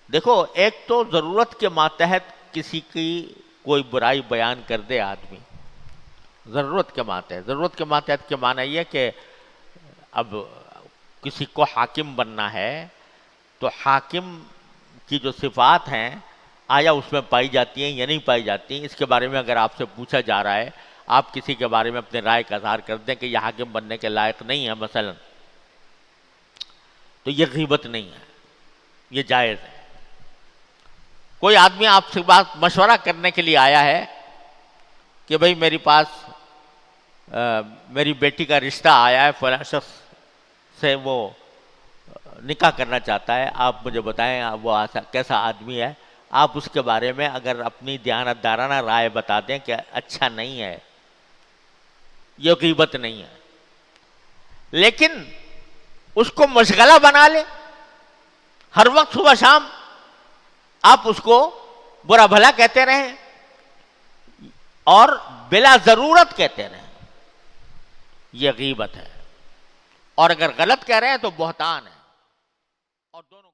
دیکھو ایک تو ضرورت کے ماتحت کسی کی کوئی برائی بیان کر دے آدمی، ضرورت کے ماتحت، ضرورت کے ماتحت کے معنی یہ کہ اب کسی کو حاکم بننا ہے تو حاکم کی جو صفات ہیں آیا اس میں پائی جاتی ہیں یا نہیں پائی جاتی ہیں، اس کے بارے میں اگر آپ سے پوچھا جا رہا ہے، آپ کسی کے بارے میں اپنے رائے کا اظہار کر دیں کہ یہ حاکم بننے کے لائق نہیں ہے مثلا، تو یہ غیبت نہیں ہے، یہ جائز ہے۔ کوئی آدمی آپ سے بات مشورہ کرنے کے لیے آیا ہے کہ بھئی میری پاس میری بیٹی کا رشتہ آیا ہے، فلاں شخص سے وہ نکاح کرنا چاہتا ہے، آپ مجھے بتائیں وہ کیسا آدمی ہے، آپ اس کے بارے میں اگر اپنی دیانتدارانہ رائے بتا دیں کہ اچھا نہیں ہے، یہ غیبت نہیں ہے۔ لیکن اس کو مشغلہ بنا لے، ہر وقت صبح شام آپ اس کو برا بھلا کہتے رہیں اور بلا ضرورت کہتے رہیں، یہ غیبت ہے، اور اگر غلط کہہ رہے ہیں تو بہتان ہے، اور دونوں